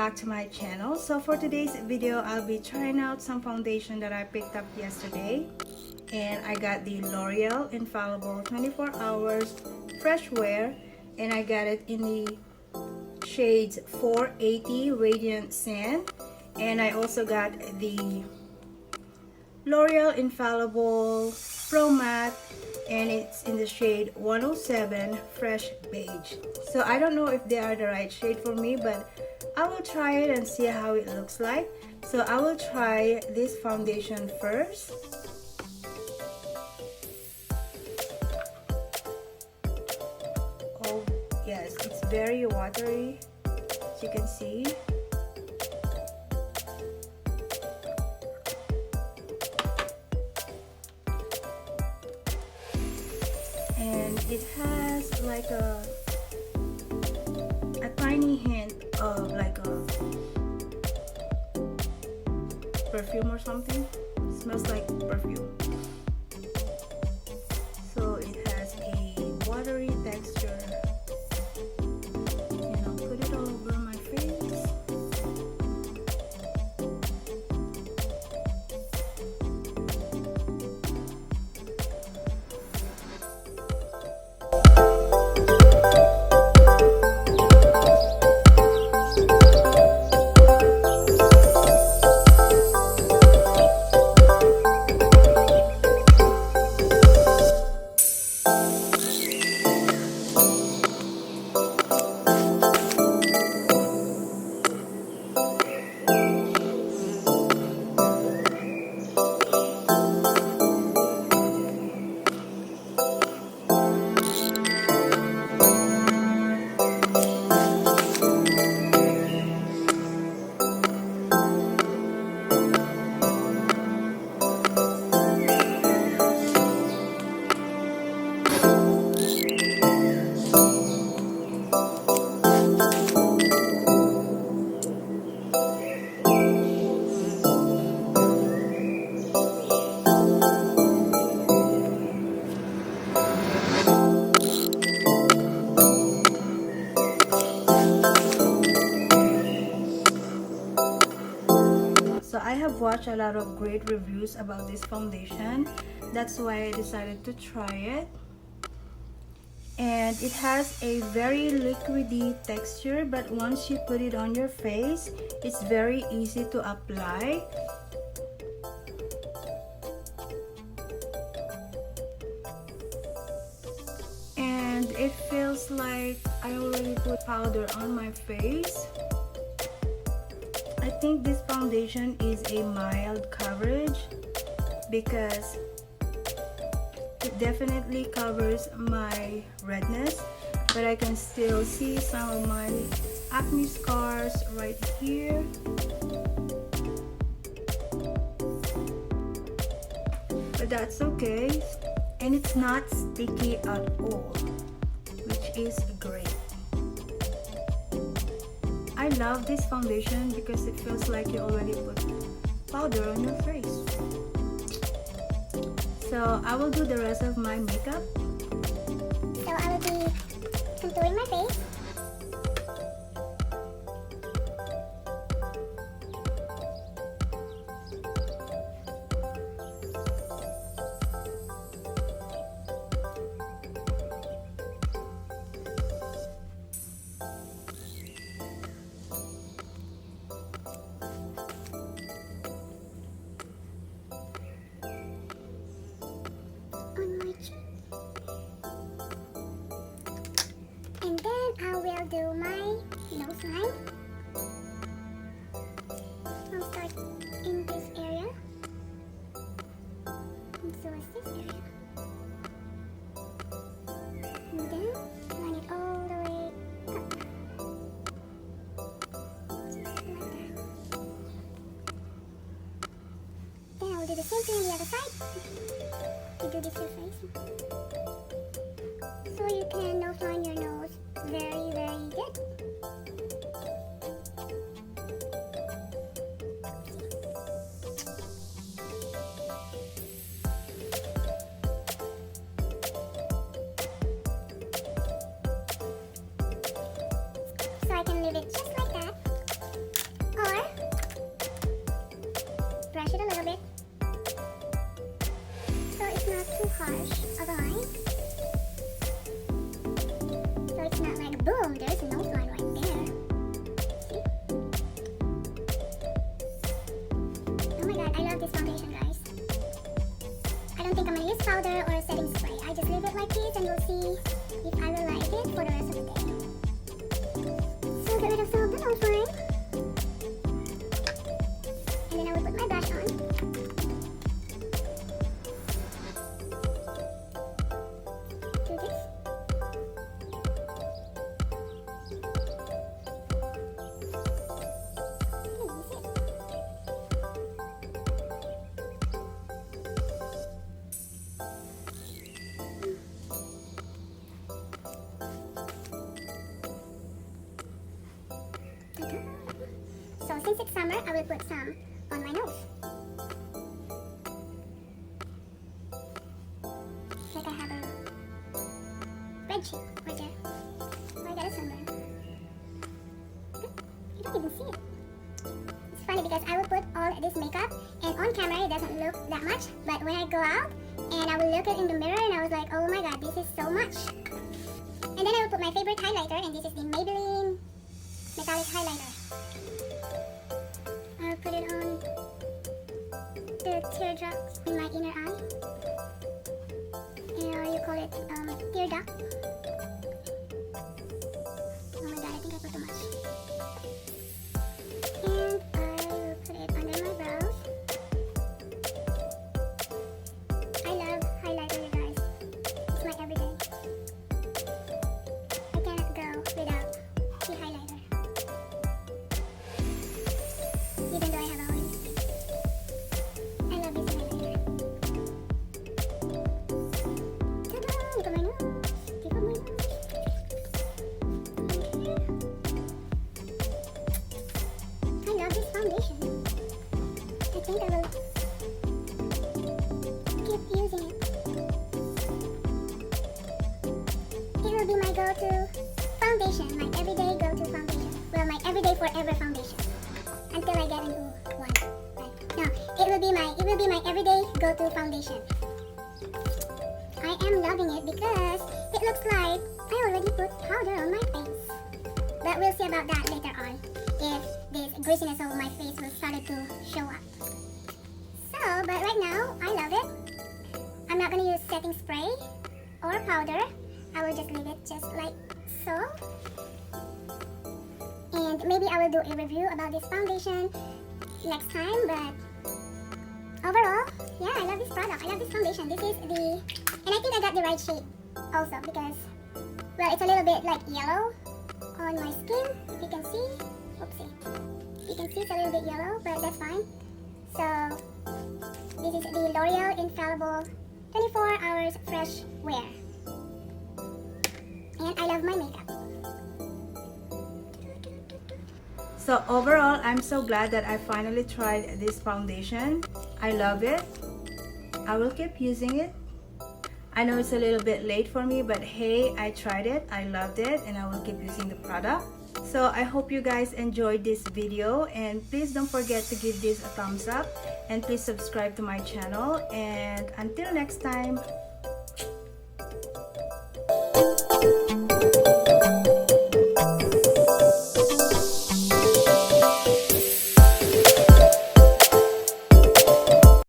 back to my channel. So for today's video, I'll be trying out some foundation that I picked up yesterday, and I got the L'Oreal Infallible 24 Hours Fresh Wear, and I got it in the shades 480 Radiant Sand, and I also got the L'Oreal Infallible Pro Matte, and it's in the shade 107 Fresh Beige. So I don't know if they are the right shade for me, but I will try it and see how it looks like. So I will try this foundation first. Oh yes, it's very watery, as you can see. And it has like a tiny hint of like a perfume or something. It smells like perfume. So it has a watery texture, and I'll put it all over my face. So I have watched a lot of great reviews about this foundation. That's why I decided to try it. And it has a very liquidy texture, but once you put it on your face, it's very easy to apply. And it feels like I already put powder on my face. I think this foundation is a mild coverage because it definitely covers my redness, but I can still see some of my acne scars right here. But that's okay, and it's not sticky at all, which is great. I love this foundation because it feels like you already put powder on your face. So I will do the rest of my makeup. So I will be contouring my face. And then I will do my nose line. I'll start in this area. And so is this area. And then line it all the way up. Just like that. Then I will do the same thing on the other side. You do this to your face. So you can nose line your nose very, very good. So I can leave it just like that. don't think I'm gonna use powder or setting spray. I just leave it like this and we'll see if I will like it for the rest of the day. So get rid of some of the nose line. And then I will put my brush on. Do this. So since it's summer, I will put some on my nose. Like I have a red cheek right there. Oh, I got a sunburn. You don't even see it. It's funny because I will put all this makeup and on camera it doesn't look that much, but when I go out and I will look in the mirror and I was like, oh my god, this is so much. And then I will put my favorite highlighter, and this is the Maybelline metallic highlighter. I'll put it on the teardrops in my inner eye. Or you call it tear duct. Oh my god, I think I put too much. And I will put it under my brows. I love highlighter, you guys. It's my everyday. I cannot go without the highlighter. Even though I have a orange skin. I love this highlighter. Ta-da! Look at my nose. Look at my nose. I love this foundation. I think I will keep using it. It will be my go-to foundation, my everyday go-to foundation. Well, my everyday forever foundation. Until I get a new one. No, it will be my everyday go-to foundation. I am loving it because it looks like I already put powder on my face. But we'll see about that later on, if this greasiness of my face will start to show up. So, but right now, I love it. I'm not gonna use setting spray or powder. I will just leave it just like so. And maybe I will do a review about this foundation next time, but overall, yeah, I love this product. I love this foundation. This is the, and I think I got the right shade also because, well, it's a little bit like yellow on my skin, if you can see. Oopsie. You can see it's a little bit yellow, but that's fine. So, this is the L'Oreal Infallible 24 Hours Fresh Wear. And I love my makeup. So overall, I'm so glad that I finally tried this foundation. I love it. I will keep using it. I know it's a little bit late for me, but hey, I tried it. I loved it, and I will keep using the product. So I hope you guys enjoyed this video, and please don't forget to give this a thumbs up, and please subscribe to my channel. And until next time,